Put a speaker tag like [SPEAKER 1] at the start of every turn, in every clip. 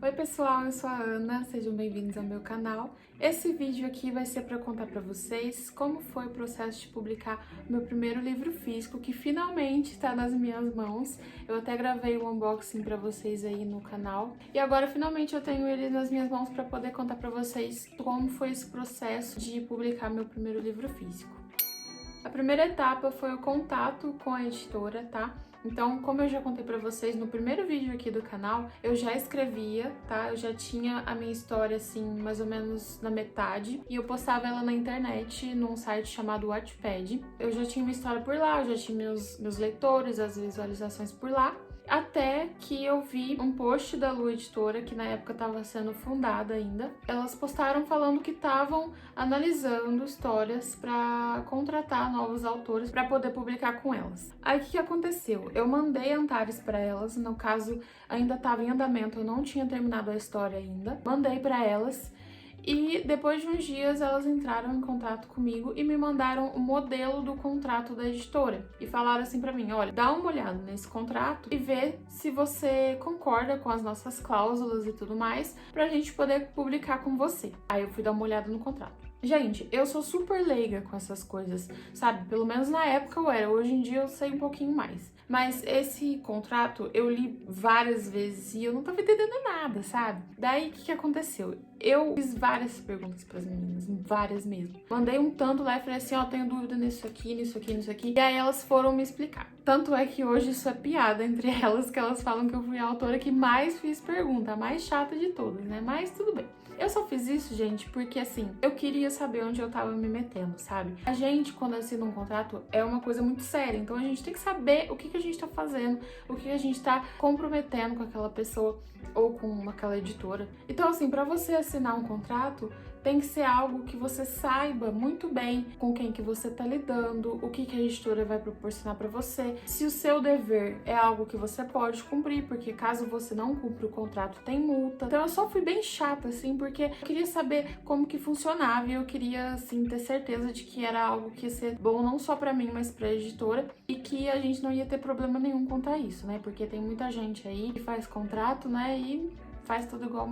[SPEAKER 1] Oi pessoal, eu sou a Ana, sejam bem-vindos ao meu canal. Esse vídeo aqui vai ser para contar para vocês como foi o processo de publicar meu primeiro livro físico, que finalmente está nas minhas mãos. Eu até gravei um unboxing para vocês aí no canal e agora finalmente eu tenho ele nas minhas mãos para poder contar para vocês como foi esse processo de publicar meu primeiro livro físico. A primeira etapa foi o contato com a editora, tá? Então, como eu já contei pra vocês no primeiro vídeo aqui do canal, eu já escrevia, tá? Eu já tinha a minha história, assim, mais ou menos na metade. E eu postava ela na internet, num site chamado Wattpad. Eu já tinha uma história por lá, eu já tinha meus leitores, as visualizações por lá. Até que eu vi um post da Lu Editora, que na época estava sendo fundada ainda. Elas postaram falando que estavam analisando histórias para contratar novos autores para poder publicar com elas. Aí o que aconteceu? Eu mandei Antares para elas, no caso ainda estava em andamento, eu não tinha terminado a história ainda. Mandei para elas. E depois de uns dias elas entraram em contato comigo e me mandaram o modelo do contrato da editora. E falaram assim pra mim, olha, dá uma olhada nesse contrato e vê se você concorda com as nossas cláusulas e tudo mais, pra gente poder publicar com você. Aí eu fui dar uma olhada no contrato. Gente, eu sou super leiga com essas coisas, sabe? Pelo menos na época eu era, hoje em dia eu sei um pouquinho mais. Mas esse contrato eu li várias vezes e eu não tava entendendo nada, sabe? Daí o que aconteceu? Eu fiz várias perguntas pras meninas, várias mesmo. Mandei um tanto lá e falei assim, ó, tenho dúvida nisso aqui, nisso aqui, nisso aqui. E aí elas foram me explicar. Tanto é que hoje isso é piada entre elas, que elas falam que eu fui a autora que mais fiz pergunta, a mais chata de todas, né? Mas tudo bem. Eu só fiz isso, gente, porque assim, eu queria saber onde eu tava me metendo, sabe? A gente, quando assina um contrato, é uma coisa muito séria, então a gente tem que saber o que a gente tá fazendo, o que a gente tá comprometendo com aquela pessoa ou com aquela editora. Então, assim, pra você assinar um contrato, tem que ser algo que você saiba muito bem com quem que você tá lidando, o que a editora vai proporcionar pra você, se o seu dever é algo que você pode cumprir, porque caso você não cumpra o contrato, tem multa. Então eu só fui bem chata, assim, porque eu queria saber como que funcionava e eu queria, assim, ter certeza de que era algo que ia ser bom não só pra mim, mas pra editora e que a gente não ia ter problema nenhum quanto a isso, né? Porque tem muita gente aí que faz contrato, né, e faz tudo igual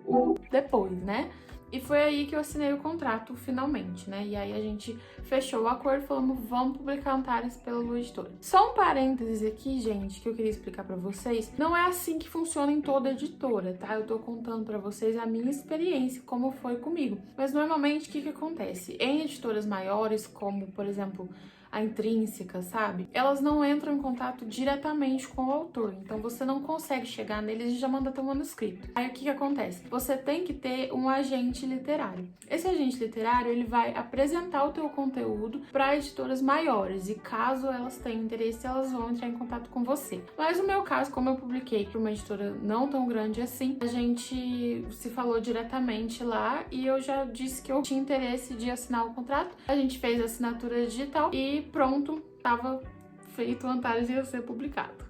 [SPEAKER 1] o depois, né? E foi aí que eu assinei o contrato, finalmente, né? E aí a gente fechou o acordo e falamos, vamos publicar Antares pela Lu Editora. Só um parênteses aqui, gente, que eu queria explicar pra vocês. Não é assim que funciona em toda editora, tá? Eu tô contando pra vocês a minha experiência, como foi comigo. Mas normalmente, o que acontece? Em editoras maiores, como, por exemplo, a Intrínseca, sabe? Elas não entram em contato diretamente com o autor, então você não consegue chegar neles e já manda teu manuscrito. Aí o que acontece? Você tem que ter um agente literário. Esse agente literário, ele vai apresentar o teu conteúdo para editoras maiores e caso elas tenham interesse, elas vão entrar em contato com você. Mas no meu caso, como eu publiquei para uma editora não tão grande assim, a gente se falou diretamente lá e eu já disse que eu tinha interesse de assinar o contrato. A gente fez a assinatura digital e pronto, estava feito, o Antares ia ser publicado.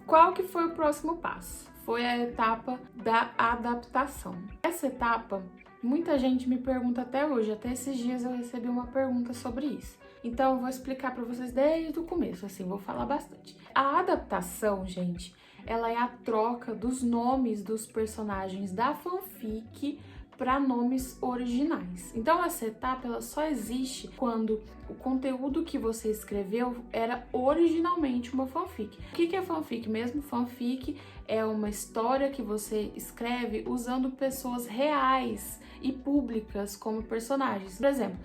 [SPEAKER 1] Qual que foi o próximo passo? Foi a etapa da adaptação. Essa etapa, muita gente me pergunta até hoje, até esses dias eu recebi uma pergunta sobre isso. Então eu vou explicar para vocês desde o começo, assim, vou falar bastante. A adaptação, gente, ela é a troca dos nomes dos personagens da fanfic para nomes originais. Então essa etapa ela só existe quando o conteúdo que você escreveu era originalmente uma fanfic. O que é fanfic mesmo? Fanfic é uma história que você escreve usando pessoas reais e públicas como personagens. Por exemplo,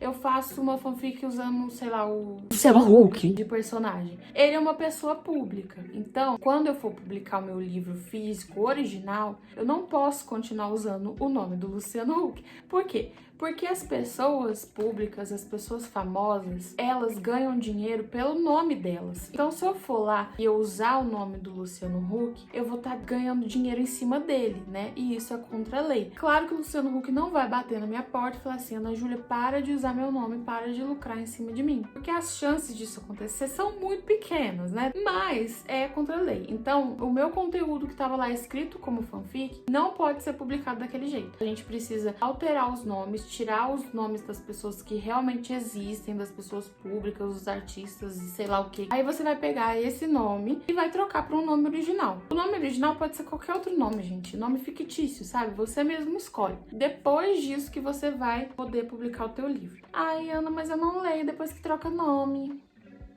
[SPEAKER 1] eu faço uma fanfic usando, sei lá, o Luciano Huck de personagem. Ele é uma pessoa pública. Então, quando eu for publicar o meu livro físico original, eu não posso continuar usando o nome do Luciano Huck. Por quê? Porque as pessoas públicas, as pessoas famosas, elas ganham dinheiro pelo nome delas. Então, se eu for lá e eu usar o nome do Luciano Huck, eu vou estar ganhando dinheiro em cima dele, né? E isso é contra a lei. Claro que o Luciano Huck não vai bater na minha porta e falar assim, Ana Júlia, para de usar meu nome, para de lucrar em cima de mim. Porque as chances disso acontecer são muito pequenas, né? Mas é contra a lei. Então, o meu conteúdo que estava lá escrito como fanfic não pode ser publicado daquele jeito. A gente precisa alterar os nomes, você tirar os nomes das pessoas que realmente existem, das pessoas públicas, dos artistas e sei lá o que. Aí você vai pegar esse nome e vai trocar para um nome original. O nome original pode ser qualquer outro nome, gente. Nome fictício, sabe? Você mesmo escolhe. Depois disso que você vai poder publicar o teu livro. Ai, Ana, mas eu não leio depois que troca nome.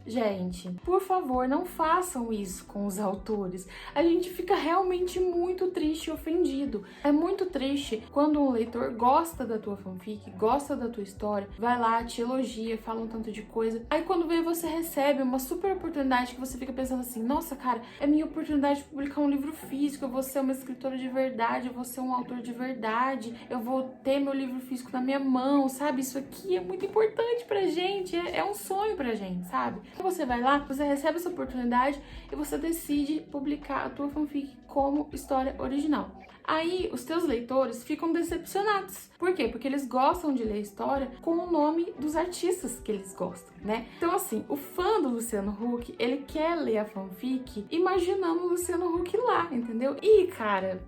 [SPEAKER 1] Gente, por favor, não façam isso com os autores. A gente fica realmente muito triste e ofendido. É muito triste quando um leitor gosta da tua fanfic, gosta da tua história, vai lá, te elogia, fala um tanto de coisa. Aí quando vem você recebe uma super oportunidade que você fica pensando assim, nossa, cara, é minha oportunidade de publicar um livro físico, eu vou ser uma escritora de verdade, eu vou ser um autor de verdade, eu vou ter meu livro físico na minha mão, sabe? Isso aqui é muito importante pra gente, é um sonho pra gente, sabe? Você vai lá, você recebe essa oportunidade e você decide publicar a tua fanfic como história original. Aí os teus leitores ficam decepcionados. Por quê? Porque eles gostam de ler história com o nome dos artistas que eles gostam, né? Então assim, o fã do Luciano Huck, ele quer ler a fanfic imaginando o Luciano Huck lá, entendeu? E cara,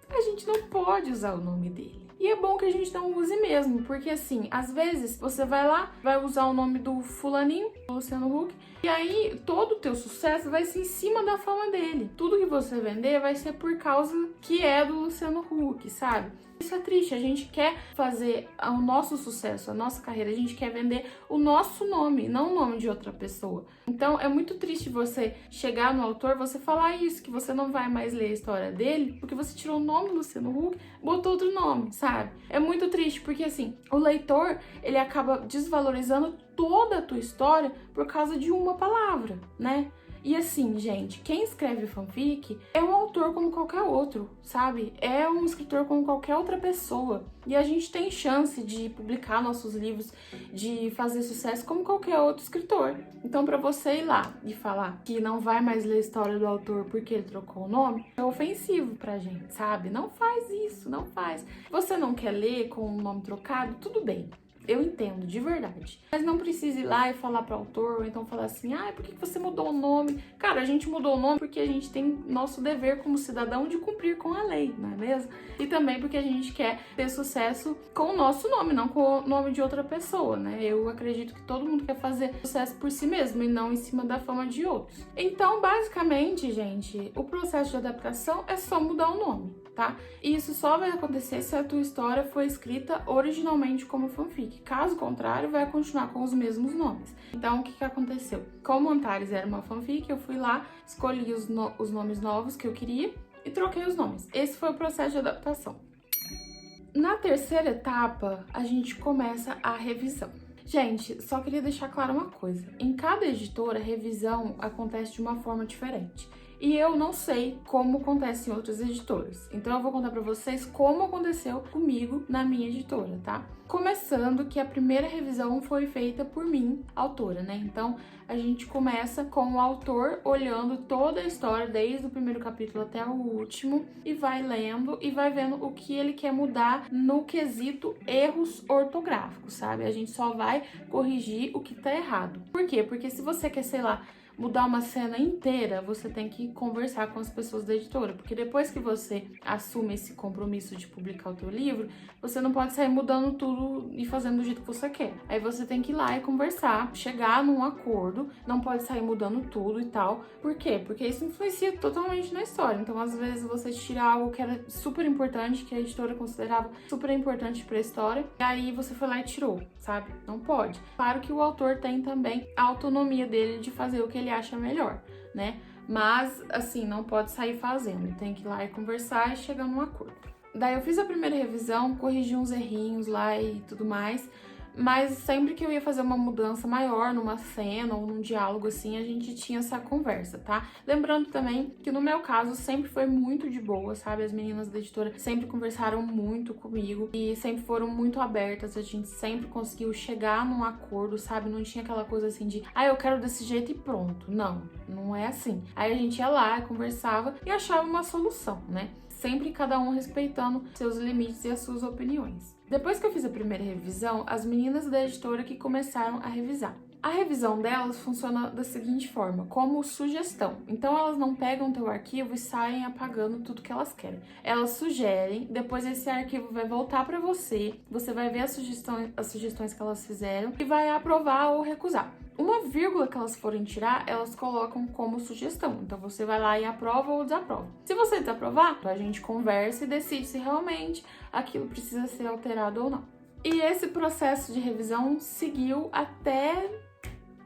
[SPEAKER 1] a gente não pode usar o nome dele. E é bom que a gente não use mesmo, porque assim, às vezes você vai lá, vai usar o nome do fulaninho, Luciano Huck, e aí todo o teu sucesso vai ser em cima da fama dele. Tudo que você vender vai ser por causa que é do Luciano Huck, sabe? Isso é triste, a gente quer fazer o nosso sucesso, a nossa carreira, a gente quer vender o nosso nome, não o nome de outra pessoa. Então é muito triste você chegar no autor, você falar isso, que você não vai mais ler a história dele, porque você tirou o nome do Luciano Huck, botou outro nome, sabe? É muito triste, porque assim, o leitor, ele acaba desvalorizando toda a tua história por causa de uma palavra, né? E assim, gente, quem escreve fanfic é um autor como qualquer outro, sabe? É um escritor como qualquer outra pessoa. E a gente tem chance de publicar nossos livros, de fazer sucesso como qualquer outro escritor. Então, pra você ir lá e falar que não vai mais ler a história do autor porque ele trocou o nome, é ofensivo pra gente, sabe? Não faz isso, não faz. Você não quer ler com o nome trocado? Tudo bem. Eu entendo, de verdade. Mas não precisa ir lá e falar pro autor, ou então falar assim, por que você mudou o nome? Cara, a gente mudou o nome porque a gente tem nosso dever como cidadão de cumprir com a lei, não é mesmo? E também porque a gente quer ter sucesso com o nosso nome, não com o nome de outra pessoa, né? Eu acredito que todo mundo quer fazer sucesso por si mesmo e não em cima da fama de outros. Então, basicamente, gente, o processo de adaptação é só mudar o nome, tá? E isso só vai acontecer se a tua história foi escrita originalmente como fanfic. Caso contrário, vai continuar com os mesmos nomes. Então, o que aconteceu? Como Antares era uma fanfic, eu fui lá, escolhi os nomes novos que eu queria e troquei os nomes. Esse foi o processo de adaptação. Na terceira etapa, a gente começa a revisão. Gente, só queria deixar claro uma coisa. Em cada editora, a revisão acontece de uma forma diferente. E eu não sei como acontece em outras editoras. Então eu vou contar pra vocês como aconteceu comigo na minha editora, tá? Começando que a primeira revisão foi feita por mim, autora, né? Então a gente começa com o autor olhando toda a história, desde o primeiro capítulo até o último, e vai lendo e vai vendo o que ele quer mudar no quesito erros ortográficos, sabe? A gente só vai corrigir o que tá errado. Por quê? Porque se você quer, sei lá, mudar uma cena inteira, você tem que conversar com as pessoas da editora, porque depois que você assume esse compromisso de publicar o teu livro, você não pode sair mudando tudo e fazendo do jeito que você quer. Aí você tem que ir lá e conversar, chegar num acordo, não pode sair mudando tudo e tal. Por quê? Porque isso influencia totalmente na história. Então, às vezes, você tira algo que era super importante, que a editora considerava super importante pra história, e aí você foi lá e tirou, sabe? Não pode. Claro que o autor tem também a autonomia dele de fazer o que ele acha melhor, né? Mas, assim, não pode sair fazendo. Tem que ir lá e conversar e chegar num acordo. Daí eu fiz a primeira revisão, corrigi uns errinhos lá e tudo mais, mas sempre que eu ia fazer uma mudança maior numa cena ou num diálogo assim, a gente tinha essa conversa, tá? Lembrando também que no meu caso sempre foi muito de boa, sabe? As meninas da editora sempre conversaram muito comigo e sempre foram muito abertas, a gente sempre conseguiu chegar num acordo, sabe? Não tinha aquela coisa assim de, eu quero desse jeito e pronto. Não é assim. Aí a gente ia lá, conversava e achava uma solução, né? Sempre cada um respeitando seus limites e as suas opiniões. Depois que eu fiz a primeira revisão, as meninas da editora que começaram a revisar. A revisão delas funciona da seguinte forma, como sugestão. Então elas não pegam teu arquivo e saem apagando tudo que elas querem. Elas sugerem, depois esse arquivo vai voltar para você, você vai ver as sugestões que elas fizeram e vai aprovar ou recusar. Uma vírgula que elas forem tirar, elas colocam como sugestão. Então você vai lá e aprova ou desaprova. Se você desaprovar, a gente conversa e decide se realmente aquilo precisa ser alterado ou não. E esse processo de revisão seguiu até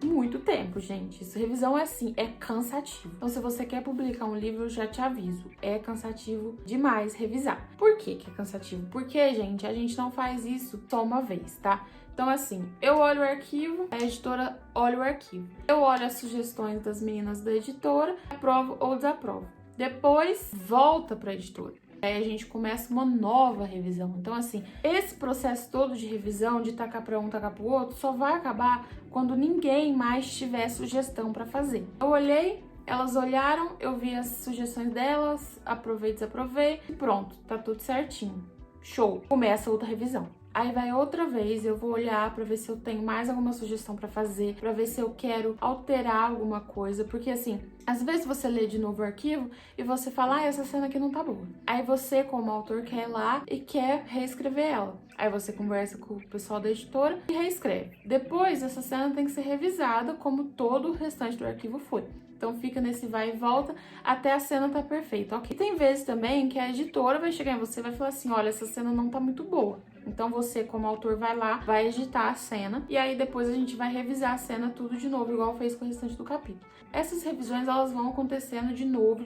[SPEAKER 1] muito tempo, gente. Essa revisão é assim, é cansativo. Então, se você quer publicar um livro, eu já te aviso, é cansativo demais revisar. Por que que é cansativo? Porque, gente, a gente não faz isso só uma vez, tá? Então, assim, eu olho o arquivo, a editora olha o arquivo. Eu olho as sugestões das meninas da editora, aprovo ou desaprovo. Depois, volta para a editora. Aí a gente começa uma nova revisão. Então, assim, esse processo todo de revisão, de tacar para um, tacar para o outro, só vai acabar quando ninguém mais tiver sugestão para fazer. Eu olhei, elas olharam, eu vi as sugestões delas, aprovei, desaprovei e pronto, tá tudo certinho. Show! Começa outra revisão. Aí vai outra vez, eu vou olhar pra ver se eu tenho mais alguma sugestão pra fazer, pra ver se eu quero alterar alguma coisa, porque assim, às vezes você lê de novo o arquivo e você fala, ah, essa cena aqui não tá boa. Aí você, como autor, quer ir lá e quer reescrever ela. Aí você conversa com o pessoal da editora e reescreve. Depois, essa cena tem que ser revisada como todo o restante do arquivo foi. Então fica nesse vai e volta até a cena tá perfeita, ok? Tem vezes também que a editora vai chegar em você e vai falar assim, olha, essa cena não tá muito boa. Então você, como autor, vai lá, vai editar a cena e aí depois a gente vai revisar a cena tudo de novo, igual fez com o restante do capítulo. Essas revisões, elas vão acontecendo de novo.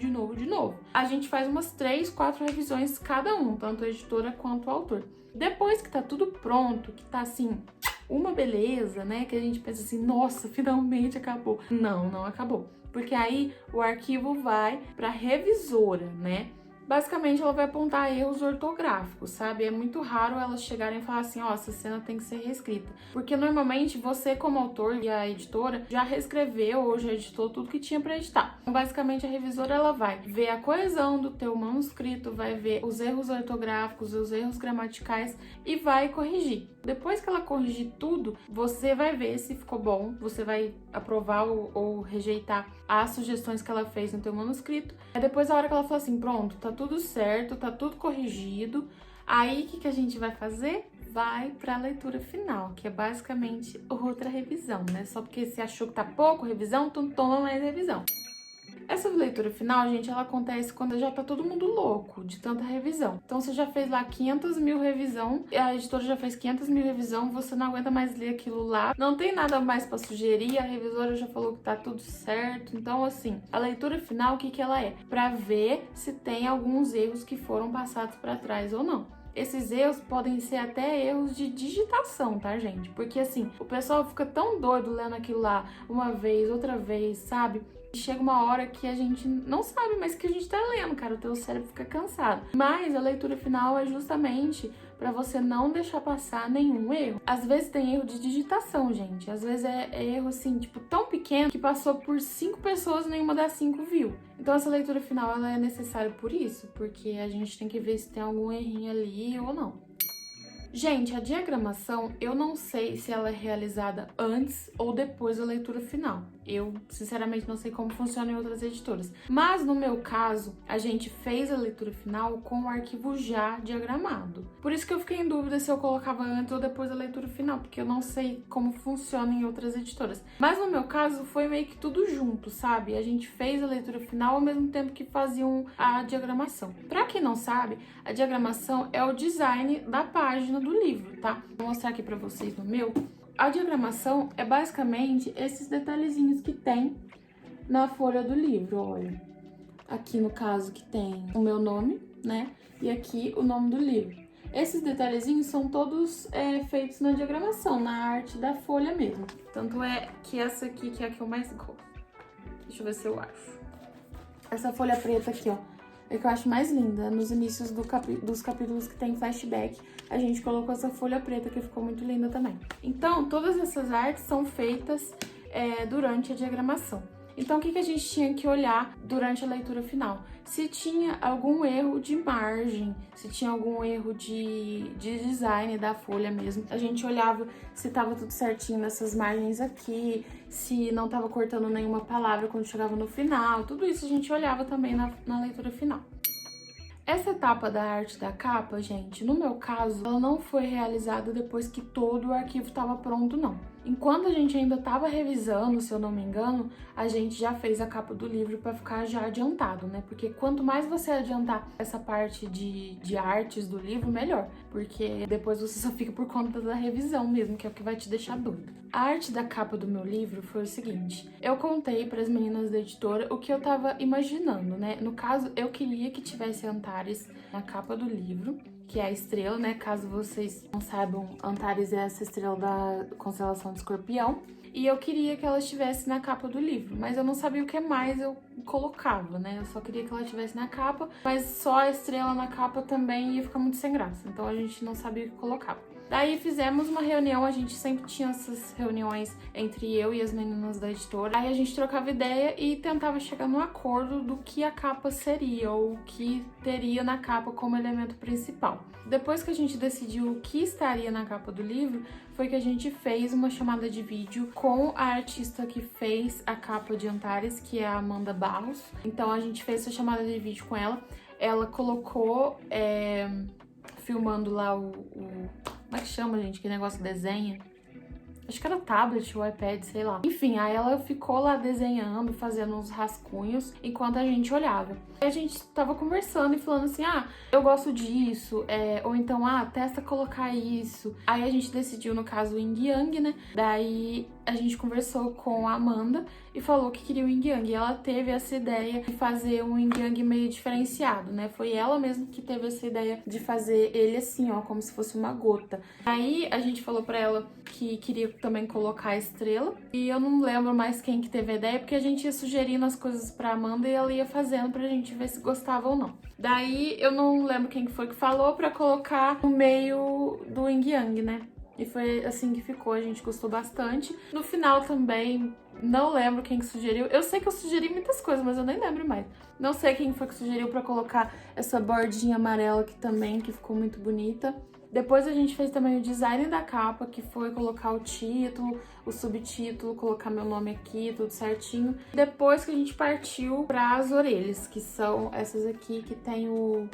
[SPEAKER 1] A gente faz umas 3, 4 revisões cada um, tanto a editora quanto o autor. Depois que tá tudo pronto, que tá assim, uma beleza, né? Que a gente pensa assim, nossa, finalmente acabou. Não acabou. Porque aí o arquivo vai para revisora, né? Basicamente, ela vai apontar erros ortográficos, sabe? É muito raro elas chegarem e falar assim, ó, essa cena tem que ser reescrita. Porque normalmente você, como autor e a editora, já reescreveu ou já editou tudo que tinha para editar. Então, basicamente, a revisora, ela vai ver a coesão do teu manuscrito, vai ver os erros ortográficos, os erros gramaticais e vai corrigir. Depois que ela corrigir tudo, você vai ver se ficou bom, você vai aprovar ou rejeitar as sugestões que ela fez no teu manuscrito. Aí depois, a hora que ela fala assim, pronto, tá tudo certo, tá tudo corrigido, aí o que a gente vai fazer? Vai para a leitura final, que é basicamente outra revisão, né? Só porque você achou que tá pouco revisão, então toma mais revisão. Essa leitura final, gente, ela acontece quando já tá todo mundo louco de tanta revisão. Então você já fez lá 500 mil revisão, a editora já fez 500 mil revisão, você não aguenta mais ler aquilo lá, não tem nada mais pra sugerir, a revisora já falou que tá tudo certo. Então, assim, a leitura final, o que ela é? Pra ver se tem alguns erros que foram passados pra trás ou não. Esses erros podem ser até erros de digitação, tá, gente? Porque, assim, o pessoal fica tão doido lendo aquilo lá uma vez, outra vez, sabe? Chega uma hora que a gente não sabe mais o que a gente tá lendo, cara, o teu cérebro fica cansado. Mas a leitura final é justamente pra você não deixar passar nenhum erro. Às vezes tem erro de digitação, gente. Às vezes é erro, assim, tipo, tão pequeno que passou por 5 pessoas e nenhuma das 5 viu. Então essa leitura final, ela é necessária por isso, porque a gente tem que ver se tem algum errinho ali ou não. Gente, a diagramação, eu não sei se ela é realizada antes ou depois da leitura final. Eu, sinceramente, não sei como funciona em outras editoras. Mas, no meu caso, a gente fez a leitura final com o arquivo já diagramado. Por isso que eu fiquei em dúvida se eu colocava antes ou depois da leitura final, porque eu não sei como funciona em outras editoras. Mas, no meu caso, foi meio que tudo junto, sabe? A gente fez a leitura final ao mesmo tempo que faziam a diagramação. Pra quem não sabe, a diagramação é o design da página do livro, tá? Vou mostrar aqui pra vocês no meu. A diagramação é basicamente esses detalhezinhos que tem na folha do livro, olha. Aqui no caso que tem o meu nome, né? E aqui o nome do livro. Esses detalhezinhos são todos feitos na diagramação, na arte da folha mesmo. Tanto é que essa aqui que é a que eu mais gosto. Deixa eu ver se eu acho. Essa folha preta aqui, ó. É que eu acho mais linda. Nos inícios dos capítulos que tem flashback, a gente colocou essa folha preta que ficou muito linda também. Então, todas essas artes são feitas durante a diagramação. Então, o que a gente tinha que olhar durante a leitura final? Se tinha algum erro de margem, se tinha algum erro de design da folha mesmo. A gente olhava se estava tudo certinho nessas margens aqui, se não estava cortando nenhuma palavra quando chegava no final. Tudo isso a gente olhava também na leitura final. Essa etapa da arte da capa, gente, no meu caso, ela não foi realizada depois que todo o arquivo estava pronto, não. Enquanto a gente ainda estava revisando, se eu não me engano, a gente já fez a capa do livro para ficar já adiantado, né? Porque quanto mais você adiantar essa parte de artes do livro, melhor. Porque depois você só fica por conta da revisão mesmo, que é o que vai te deixar doido. A arte da capa do meu livro foi o seguinte: eu contei para as meninas da editora o que eu tava imaginando, né? No caso, eu queria que tivesse Antares na capa do livro, que é a estrela, né? Caso vocês não saibam, Antares é essa estrela da constelação de Escorpião. E eu queria que ela estivesse na capa do livro, mas eu não sabia o que mais eu colocava, né? Eu só queria que ela estivesse na capa, mas só a estrela na capa também ia ficar muito sem graça. Então a gente não sabia o que colocava. Daí fizemos uma reunião, a gente sempre tinha essas reuniões entre eu e as meninas da editora. Aí a gente trocava ideia e tentava chegar num acordo do que a capa seria, ou o que teria na capa como elemento principal. Depois que a gente decidiu o que estaria na capa do livro, foi que a gente fez uma chamada de vídeo com a artista que fez a capa de Antares, que é a Amanda Barros. Então a gente fez essa chamada de vídeo com ela. Ela colocou, filmando lá como é que chama, gente? Que negócio que desenha? Acho que era o tablet, o iPad, sei lá. Enfim, aí ela ficou lá desenhando, fazendo uns rascunhos, enquanto a gente olhava. Aí a gente tava conversando e falando assim, eu gosto disso, ou então, testa colocar isso. Aí a gente decidiu, no caso, o Yin Yang, né? Daí a gente conversou com a Amanda e falou que queria o Yin Yang. E ela teve essa ideia de fazer um Yin Yang meio diferenciado, né? Foi ela mesma que teve essa ideia de fazer ele assim, ó, como se fosse uma gota. Aí a gente falou pra ela que queria também colocar a estrela. E eu não lembro mais quem que teve a ideia, porque a gente ia sugerindo as coisas pra Amanda e ela ia fazendo pra gente ver se gostava ou não. Daí eu não lembro quem que foi que falou pra colocar no meio do Yin Yang, né? E foi assim que ficou, a gente gostou bastante. No final também, não lembro quem que sugeriu. Eu sei que eu sugeri muitas coisas, mas eu nem lembro mais. Não sei quem foi que sugeriu pra colocar essa bordinha amarela aqui também, que ficou muito bonita. Depois a gente fez também o design da capa, que foi colocar o título, o subtítulo, colocar meu nome aqui, tudo certinho. Depois que a gente partiu para as orelhas, que são essas aqui que tem um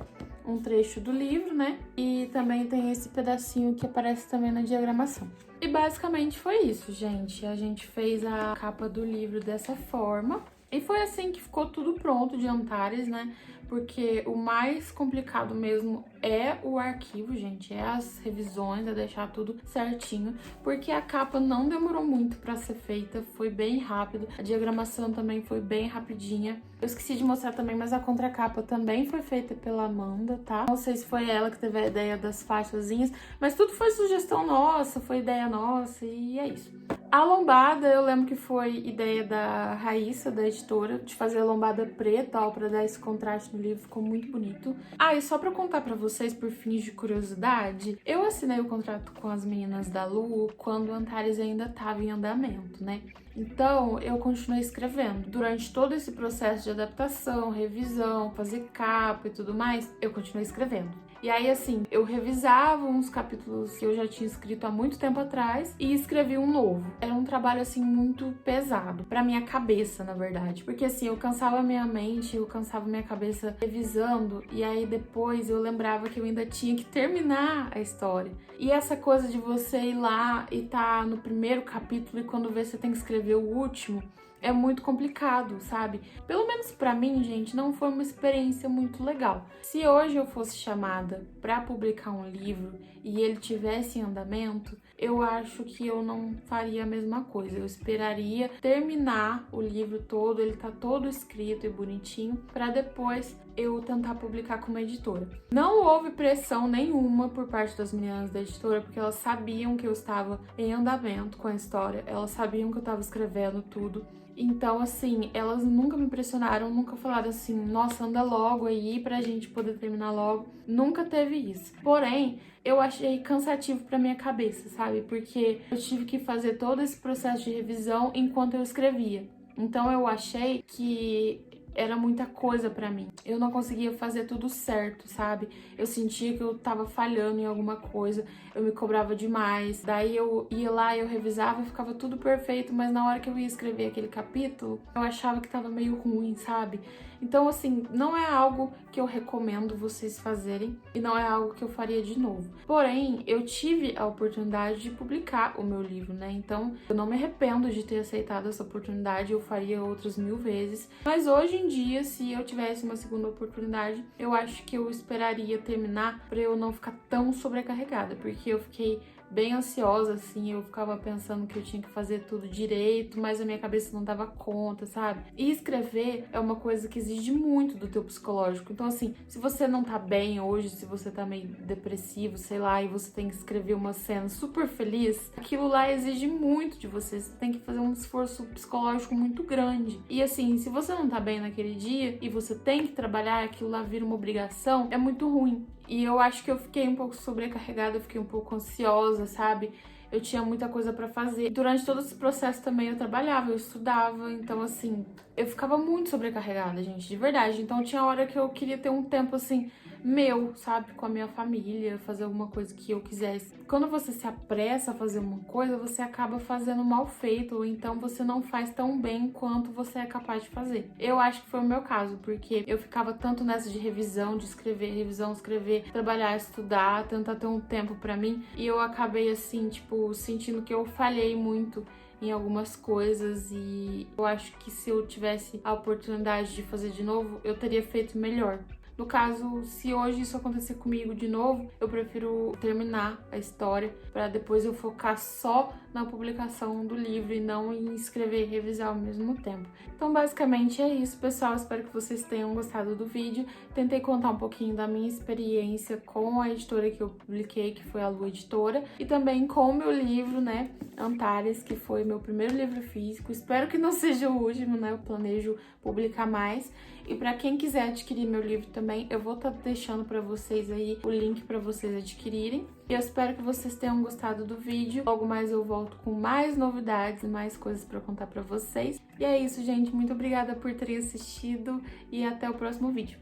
[SPEAKER 1] trecho do livro, né? E também tem esse pedacinho que aparece também na diagramação. E basicamente foi isso, gente. A gente fez a capa do livro dessa forma. E foi assim que ficou tudo pronto de Antares, né? Porque o mais complicado mesmo é o arquivo, gente. É as revisões, é deixar tudo certinho. Porque a capa não demorou muito pra ser feita, foi bem rápido. A diagramação também foi bem rapidinha. Eu esqueci de mostrar também, mas a contracapa também foi feita pela Amanda, tá? Não sei se foi ela que teve a ideia das faixazinhas, mas tudo foi sugestão nossa, foi ideia nossa e é isso. A lombada, eu lembro que foi ideia da Raíssa, da editora, de fazer a lombada preta, ó, pra dar esse contraste no livro, ficou muito bonito. E só pra contar pra vocês, por fins de curiosidade, eu assinei o contrato com as meninas da Lu quando o Antares ainda tava em andamento, né? Então, eu continuei escrevendo. Durante todo esse processo de adaptação, revisão, fazer capa e tudo mais, eu continuei escrevendo. E aí, assim, eu revisava uns capítulos que eu já tinha escrito há muito tempo atrás e escrevi um novo. Era um trabalho, assim, muito pesado pra minha cabeça, na verdade. Porque, assim, eu cansava minha mente, eu cansava minha cabeça revisando e aí depois eu lembrava que eu ainda tinha que terminar a história. E essa coisa de você ir lá e tá no primeiro capítulo e quando vê você tem que escrever o último, é muito complicado, sabe? Pelo menos pra mim, gente, não foi uma experiência muito legal. Se hoje eu fosse chamada pra publicar um livro e ele tivesse em andamento, eu acho que eu não faria a mesma coisa. Eu esperaria terminar o livro todo, ele tá todo escrito e bonitinho, pra depois eu tentar publicar como editora. Não houve pressão nenhuma por parte das meninas da editora, porque elas sabiam que eu estava em andamento com a história, elas sabiam que eu estava escrevendo tudo. Então, assim, elas nunca me pressionaram, nunca falaram assim, nossa, anda logo aí pra gente poder terminar logo. Nunca teve isso. Porém, eu achei cansativo pra minha cabeça, sabe? Porque eu tive que fazer todo esse processo de revisão enquanto eu escrevia. Então eu achei que era muita coisa pra mim. Eu não conseguia fazer tudo certo, sabe? Eu sentia que eu tava falhando em alguma coisa, eu me cobrava demais. Daí eu ia lá, eu revisava e ficava tudo perfeito, mas na hora que eu ia escrever aquele capítulo, eu achava que tava meio ruim, sabe? Então, assim, não é algo que eu recomendo vocês fazerem e não é algo que eu faria de novo. Porém, eu tive a oportunidade de publicar o meu livro, né? Então, eu não me arrependo de ter aceitado essa oportunidade, eu faria outras 1000 vezes. Mas hoje em dia, se eu tivesse uma segunda oportunidade, eu acho que eu esperaria terminar para eu não ficar tão sobrecarregada, porque eu fiquei bem ansiosa, assim, eu ficava pensando que eu tinha que fazer tudo direito, mas a minha cabeça não dava conta, sabe? E escrever é uma coisa que exige muito do teu psicológico. Então, assim, se você não tá bem hoje, se você tá meio depressivo, sei lá, e você tem que escrever uma cena super feliz, aquilo lá exige muito de você. Você tem que fazer um esforço psicológico muito grande. E assim, se você não tá bem naquele dia e você tem que trabalhar, aquilo lá vira uma obrigação, é muito ruim. E eu acho que eu fiquei um pouco sobrecarregada, eu fiquei um pouco ansiosa, sabe? Eu tinha muita coisa pra fazer. Durante todo esse processo também eu trabalhava, eu estudava, então assim, eu ficava muito sobrecarregada, gente, de verdade. Então tinha hora que eu queria ter um tempo assim meu, sabe, com a minha família, fazer alguma coisa que eu quisesse. Quando você se apressa a fazer uma coisa, você acaba fazendo mal feito, ou então você não faz tão bem quanto você é capaz de fazer. Eu acho que foi o meu caso, porque eu ficava tanto nessa de revisão, de escrever, revisão, escrever, trabalhar, estudar, tentar ter um tempo pra mim, e eu acabei assim, tipo, sentindo que eu falhei muito em algumas coisas, e eu acho que se eu tivesse a oportunidade de fazer de novo, eu teria feito melhor. No caso, se hoje isso acontecer comigo de novo, eu prefiro terminar a história para depois eu focar só na publicação do livro e não em escrever e revisar ao mesmo tempo. Então, basicamente é isso, pessoal. Espero que vocês tenham gostado do vídeo. Tentei contar um pouquinho da minha experiência com a editora que eu publiquei, que foi a Lu Editora, e também com o meu livro, né, Antares, que foi meu primeiro livro físico. Espero que não seja o último, né? Eu planejo publicar mais. E para quem quiser adquirir meu livro também, eu vou estar deixando para vocês aí o link para vocês adquirirem. E eu espero que vocês tenham gostado do vídeo. Logo mais eu volto com mais novidades e mais coisas para contar para vocês. E é isso, gente. Muito obrigada por terem assistido e até o próximo vídeo.